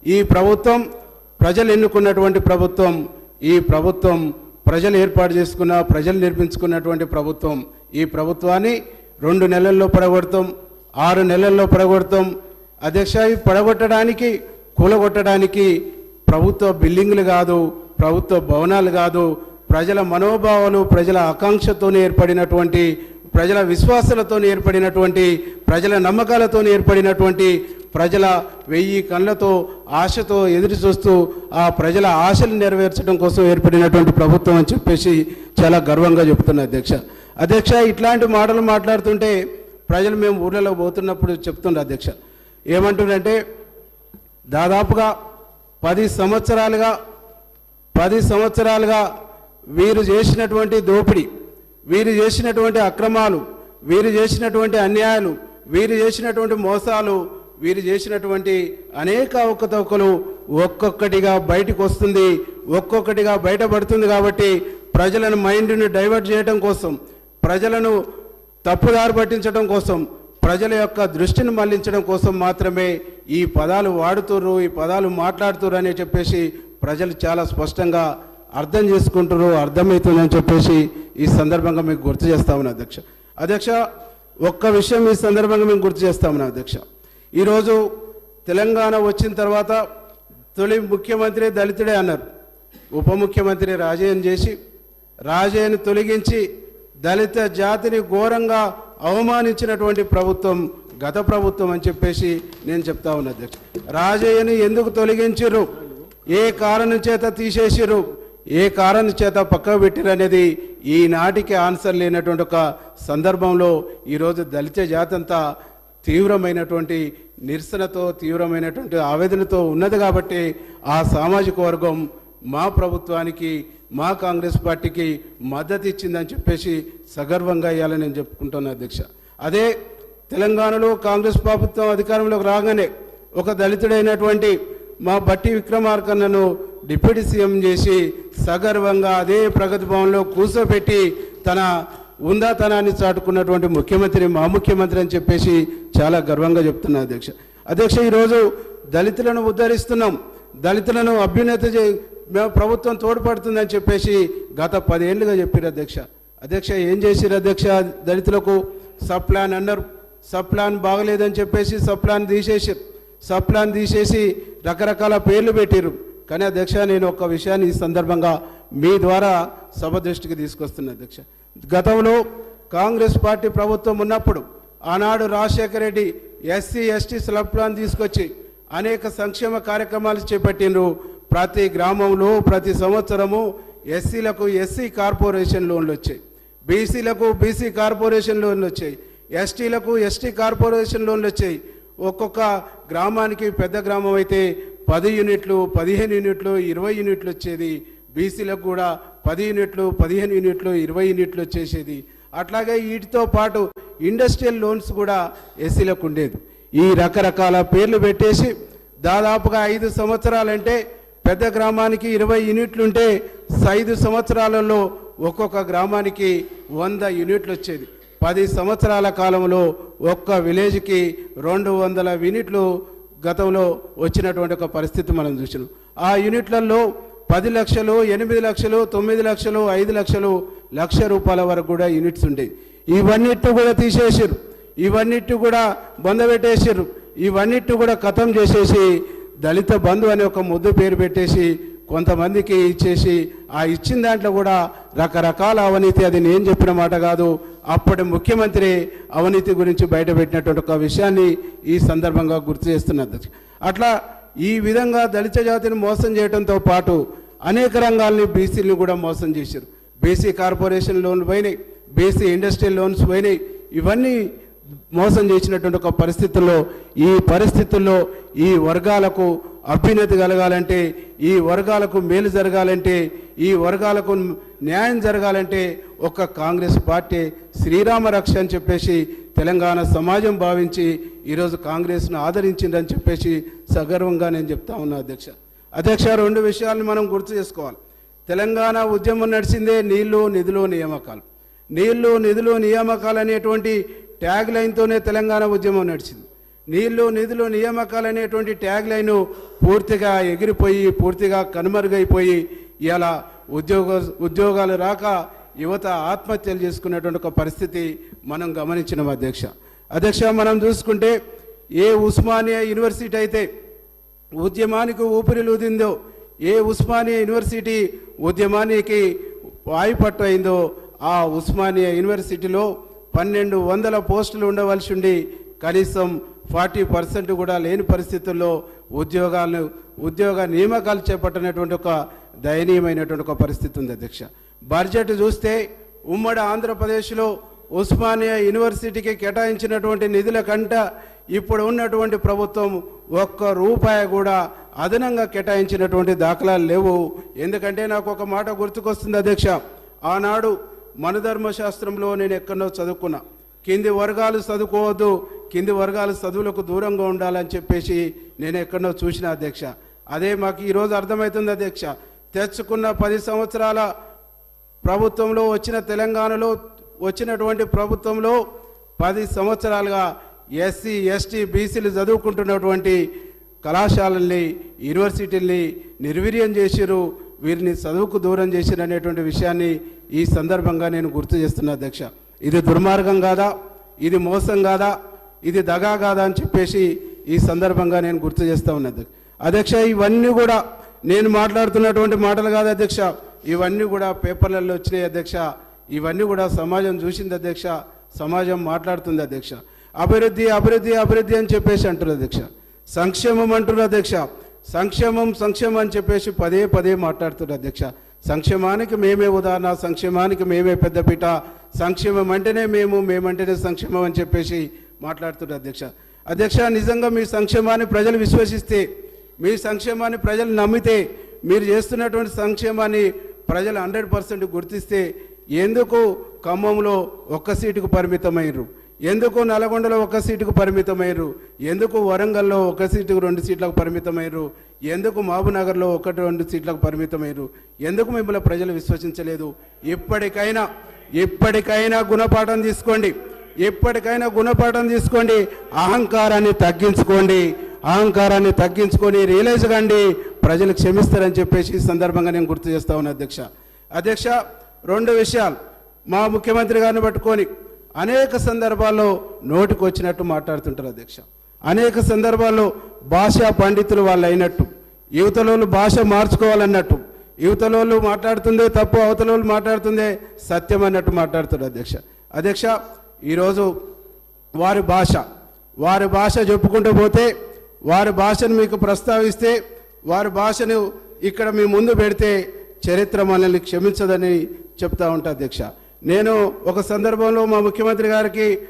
ఈ ప్రభుత్వం ప్రజలు ఎన్నుకున్నటువంటి ప్రభుత్వం, ఈ ప్రభుత్వం ప్రజలు ఏర్పాటు చేసుకున్న, ప్రజలు నిర్మించుకున్నటువంటి ప్రభుత్వం. ఈ ప్రభుత్వాన్ని 2 నెలల్లో పడగొడతాం, 6 నెలల్లో పడగొడతాం. అధ్యక్ష, ఈ పడగొట్టడానికి, కూలగొట్టడానికి ప్రభుత్వ బిల్డింగ్లు కాదు, ప్రభుత్వ భవనాలు కాదు, ప్రజల మనోభావాలు, ప్రజల ఆకాంక్షతో ఏర్పడినటువంటి, ప్రజల విశ్వాసాలతో ఏర్పడినటువంటి, ప్రజల నమ్మకాలతో ఏర్పడినటువంటి, ప్రజల 1000 కళ్ళతో ఆశతో ఎదురు చూస్తూ ఆ ప్రజల ఆశలు నెరవేర్చడం కోసం ఏర్పడినటువంటి ప్రభుత్వం అని చెప్పేసి చాలా గర్వంగా చెప్తున్నా అధ్యక్ష. ఇట్లాంటి మాటలు మాట్లాడుతుంటే ప్రజలు మేము ఊళ్ళలో పోతున్నప్పుడు చెప్తుండ్రు అధ్యక్ష. ఏమంటుండంటే దాదాపుగా 10 సంవత్సరాలుగా వీరు చేసినటువంటి దోపిడీ, వీరు చేసినటువంటి అక్రమాలు, వీరు చేసినటువంటి అన్యాయాలు, వీరు చేసినటువంటి మోసాలు, వీరు చేసినటువంటి అనేక అవకతవకలు ఒక్కొక్కటిగా బయటకు వస్తుంది, ఒక్కొక్కటిగా బయటపడుతుంది. కాబట్టి ప్రజలను మైండ్ని డైవర్ట్ చేయడం కోసం, ప్రజలను తప్పుదారి పట్టించడం కోసం, ప్రజల యొక్క దృష్టిని మళ్లించడం కోసం మాత్రమే ఈ పదాలు వాడుతుర్రు, ఈ పదాలు మాట్లాడుతుర్రు అని చెప్పేసి ప్రజలు చాలా స్పష్టంగా అర్థం చేసుకుంటారు, అర్థమవుతుందని చెప్పేసి ఈ సందర్భంగా మీకు గుర్తు చేస్తా ఉన్నా అధ్యక్ష. ఒక్క విషయం ఈ సందర్భంగా మేము గుర్తు చేస్తా ఉన్నా అధ్యక్ష. ఈరోజు తెలంగాణ వచ్చిన తర్వాత తొలి ముఖ్యమంత్రి దళితుడే అన్నారు. ఉప ముఖ్యమంత్రి రాజయ్యను చేసి, రాజయ్యను తొలగించి దళిత జాతిని ఘోరంగా అవమానించినటువంటి ప్రభుత్వం గత ప్రభుత్వం అని చెప్పేసి నేను చెప్తా ఉన్నా అధ్యక్ష. రాజయ్యను ఎందుకు తొలగించారు, ఏ కారణం చేత తీసేసిరు, ఏ కారణం చేత పక్కకు పెట్టిరు అనేది ఈనాటికి ఆన్సర్ లేనటువంటి ఒక సందర్భంలో ఈరోజు దళిత జాతి అంతా తీవ్రమైనటువంటి నిరసనతో, తీవ్రమైనటువంటి ఆవేదనతో ఉన్నది. కాబట్టి ఆ సామాజిక వర్గం మా ప్రభుత్వానికి, మా కాంగ్రెస్ పార్టీకి మద్దతు ఇచ్చిందని చెప్పేసి సగర్వంగా ఇవ్వాలని నేను చెప్పుకుంటున్నా అధ్యక్ష. అదే తెలంగాణలో కాంగ్రెస్ ప్రభుత్వం అధికారంలోకి రాగానే ఒక దళితుడైనటువంటి మా బట్టి విక్రమార్కన్నను డిప్యూటీ సీఎం చేసి సగర్వంగా అదే ప్రగతి భవన్లో కూర్చోబెట్టి తన ఉందాతనాన్ని చాటుకున్నటువంటి ముఖ్యమంత్రి మా ముఖ్యమంత్రి అని చెప్పేసి చాలా గర్వంగా చెప్తున్నా అధ్యక్ష. ఈరోజు దళితులను ఉద్ధరిస్తున్నాం, దళితులను అభ్యున్నతి ప్రభుత్వం తోడ్పడుతుందని చెప్పేసి గత 10 ఏళ్ళుగా చెప్పారు అధ్యక్ష. ఏం చేసిరు అధ్యక్ష? దళితులకు సబ్ ప్లాన్ అన్నారు, సబ్ ప్లాన్ బాగలేదని చెప్పేసి సబ్ ప్లాన్ తీసేసి రకరకాల పేర్లు పెట్టిరు. కానీ అధ్యక్ష, నేను ఒక విషయాన్ని ఈ సందర్భంగా మీ ద్వారా సభ దృష్టికి తీసుకొస్తున్నా అధ్యక్ష. గతంలో కాంగ్రెస్ పార్టీ ప్రభుత్వం ఉన్నప్పుడు ఆనాడు Rajasekhara Reddy SC ST sub plan తీసుకొచ్చి అనేక సంక్షేమ కార్యక్రమాలు చేపట్టిండ్రు. ప్రతి గ్రామంలో ప్రతి సంవత్సరము ఎస్సీలకు ఎస్సీ కార్పొరేషన్ లోన్లు వచ్చాయి, బీసీలకు బీసీ కార్పొరేషన్ లోన్లు వచ్చాయి, ఎస్టీలకు ఎస్టీ కార్పొరేషన్ లోన్లు వచ్చాయి. ఒక్కొక్క గ్రామానికి, పెద్ద గ్రామం అయితే 10 యూనిట్లు, 15 యూనిట్లు, 20 యూనిట్లు వచ్చేది. బీసీలకు కూడా 10 యూనిట్లు, 15 యూనిట్లు, 20 యూనిట్లు వచ్చేసేది. అట్లాగే వీటితో పాటు ఇండస్ట్రియల్ లోన్స్ కూడా ఎస్సీలకు ఉండేది. ఈ రకరకాల పేర్లు పెట్టేసి దాదాపుగా 5 సంవత్సరాలంటే పెద్ద గ్రామానికి 20 యూనిట్లు ఉంటే 5 సంవత్సరాలలో ఒక్కొక్క గ్రామానికి 100 యూనిట్లు వచ్చేది. 10 సంవత్సరాల కాలంలో ఒక్క విలేజ్కి 200 యూనిట్లు గతంలో వచ్చినటువంటి ఒక పరిస్థితి మనం చూసినాం. ఆ యూనిట్లలో 10 లక్షలు, 8 లక్షలు, 9 లక్షలు, 5 లక్షలు, ₹1,00,000 వరకు కూడా యూనిట్స్ ఉండేవి. ఇవన్నిటి కూడా తీసేసారు, ఇవన్నిటి కూడా బొందబెట్టేసారు, ఇవన్నిటి కూడా ఖతం చేసేసి దళిత బంధు అనే ఒక ముద్దు పేరు పెట్టేసి కొంతమందికి ఇచ్చేసి ఆ ఇచ్చిన దాంట్లో కూడా రకరకాల అవినీతి, అది నేను చెప్పిన మాట కాదు, అప్పటి ముఖ్యమంత్రి అవినీతి గురించి బయటపెట్టినటువంటి ఒక విషయాన్ని ఈ సందర్భంగా గుర్తు చేస్తున్నది. అట్లా ఈ విధంగా దళిత జాతిని మోసం చేయడంతో పాటు అనేక రంగాల్ని, బీసీలను కూడా మోసం చేశారు. బీసీ కార్పొరేషన్ లోన్లు పోయినాయి, బీసీ ఇండస్ట్రియల్ లోన్స్ పోయినాయి. ఇవన్నీ మోసం చేసినటువంటి ఒక పరిస్థితుల్లో ఈ వర్గాలకు అభ్యున్నతి కలగాలంటే, ఈ వర్గాలకు మేలు జరగాలంటే, ఈ వర్గాలకు న్యాయం జరగాలంటే ఒక కాంగ్రెస్ పార్టీ శ్రీరామ రక్ష అని చెప్పేసి తెలంగాణ సమాజం భావించి ఈరోజు కాంగ్రెస్ను ఆదరించిందని చెప్పేసి సగర్వంగా నేను చెప్తా ఉన్నా అధ్యక్ష. 2 విషయాలను మనం గుర్తు చేసుకోవాలి. తెలంగాణ ఉద్యమం నడిచిందే నీళ్లు నిధులు నియామకాలు. నీళ్లు నిధులు నియామకాలు అనేటువంటి ట్యాగ్ లైన్తోనే తెలంగాణ ఉద్యమం నడిచింది. నీళ్లు నిధులు నియామకాలు అనేటువంటి ట్యాగ్ లైన్ పూర్తిగా ఎగిరిపోయి పూర్తిగా కనుమరుగైపోయి ఇలా ఉద్యోగాలు రాక యువత ఆత్మహత్యలు చేసుకునేటువంటి ఒక పరిస్థితి మనం గమనించినాం అధ్యక్ష మనం చూసుకుంటే ఏ ఉస్మానియా యూనివర్సిటీ అయితే ఉద్యమానికి ఊపిరిలూదిందో, ఏ ఉస్మానియా యూనివర్సిటీ ఉద్యమానికి వాయుపట్టు అయిందో ఆ ఉస్మానియా యూనివర్సిటీలో 1200 పోస్టులు ఉండవలసి ఉండి కనీసం 40% కూడా లేని పరిస్థితుల్లో ఉద్యోగ నియామకాలు చేపట్టినటువంటి ఒక దయనీయమైనటువంటి ఒక పరిస్థితి ఉంది అధ్యక్ష. బడ్జెట్ చూస్తే ఉమ్మడి ఆంధ్రప్రదేశ్లో ఉస్మానియా యూనివర్సిటీకి కేటాయించినటువంటి నిధుల కంట ఇప్పుడు ఉన్నటువంటి ప్రభుత్వం ₹1 కూడా అదనంగా కేటాయించినటువంటి దాఖలాలు లేవు. ఎందుకంటే నాకు ఒక మాట గుర్తుకొస్తుంది అధ్యక్ష. ఆనాడు మనధర్మశాస్త్రంలో నేను ఎక్కడో చదువుకున్నా, కింది వర్గాలు చదువుకోవద్దు, కింది వర్గాలు చదువులకు దూరంగా ఉండాలని చెప్పేసి నేను ఎక్కడో చూసిన అధ్యక్ష. అదే మాకు ఈరోజు అర్థమవుతుంది అధ్యక్ష. తెచ్చుకున్న 10 సంవత్సరాల ప్రభుత్వంలో వచ్చిన తెలంగాణలో వచ్చినటువంటి ప్రభుత్వంలో 10 సంవత్సరాలుగా ఎస్సీ ఎస్టీ బీసీలు చదువుకుంటున్నటువంటి కళాశాలల్ని యూనివర్సిటీల్ని నిర్వీర్యం చేసిరు, వీరిని చదువుకు దూరం చేసిరు అనేటువంటి విషయాన్ని ఈ సందర్భంగా నేను గుర్తు చేస్తున్నా అధ్యక్ష. ఇది దుర్మార్గం కాదా, ఇది మోసం కాదా, ఇది దగా కాదా అని చెప్పేసి ఈ సందర్భంగా నేను గుర్తు చేస్తూ ఉన్నది అధ్యక్ష. ఇవన్నీ కూడా నేను మాట్లాడుతున్నటువంటి మాటలు కాదు అధ్యక్ష, ఇవన్నీ కూడా పేపర్లలో వచ్చినాయి అధ్యక్ష. ఇవన్నీ కూడా సమాజం చూసింది అధ్యక్ష, సమాజం మాట్లాడుతుంది అధ్యక్ష. అభివృద్ధి అభివృద్ధి అభివృద్ధి అని చెప్పేసి అంటారు అధ్యక్ష. సంక్షేమం అంటున్నారు అధ్యక్ష. సంక్షేమం అని చెప్పేసి పదే మాట్లాడుతున్నారు అధ్యక్ష. సంక్షేమానికి మేమే ఉదాహరణ, సంక్షేమానికి మేమే పెద్దపీట, సంక్షేమం అంటేనే మేమంటేనే సంక్షేమం అని చెప్పేసి మాట్లాడుతున్నారు అధ్యక్ష. నిజంగా మీ సంక్షేమాన్ని ప్రజలు విశ్వసిస్తే, మీ సంక్షేమాన్ని ప్రజలు నమ్మితే, మీరు చేస్తున్నటువంటి సంక్షేమాన్ని ప్రజలు 100% గుర్తిస్తే ఎందుకు ఖమ్మంలో 1 సీటుకు పరిమితమయ్యారు, ఎందుకు నల్గొండలో 1 సీటుకు పరిమితమయ్యారు, ఎందుకు వరంగల్లో 1 సీటుకు 2 సీట్లకు పరిమితమయ్యారు, ఎందుకు మహబూబ్నగర్లో 1-2 సీట్లకు పరిమితమయ్యారు, ఎందుకు మిమ్మల్ని ప్రజలు విశ్వసించలేదు? ఇప్పటికైనా గుణపాఠం తీసుకోండి, ఇప్పటికైనా గుణపాఠం తీసుకోండి, అహంకారాన్ని తగ్గించుకొని రియలైజ్ కండి, ప్రజలు క్షమిస్తారని చెప్పేసి ఈ సందర్భంగా నేను గుర్తు చేస్తా ఉన్నా అధ్యక్ష. 2 విషయాలు మా ముఖ్యమంత్రి గారిని పట్టుకొని అనేక సందర్భాల్లో నోటికి వచ్చినట్టు మాట్లాడుతుంటారు అధ్యక్ష. అనేక సందర్భాల్లో భాషా పండితులు వాళ్ళు అయినట్టు, యువతలోళ్ళు భాష మార్చుకోవాలన్నట్టు, యువతలోళ్ళు మాట్లాడుతుందే తప్పు, అవతలోళ్ళు మాట్లాడుతుందే సత్యం అన్నట్టు మాట్లాడుతారు అధ్యక్ష. ఈరోజు వారి భాష చెప్పుకుంటూ పోతే, వారి భాషను మీకు ప్రస్తావిస్తే, వారి భాషను ఇక్కడ మీ ముందు పెడితే చరిత్ర మనల్ని క్షమించదని చెప్తా ఉంటా అధ్యక్ష. నేను ఒక సందర్భంలో మా ముఖ్యమంత్రి గారికి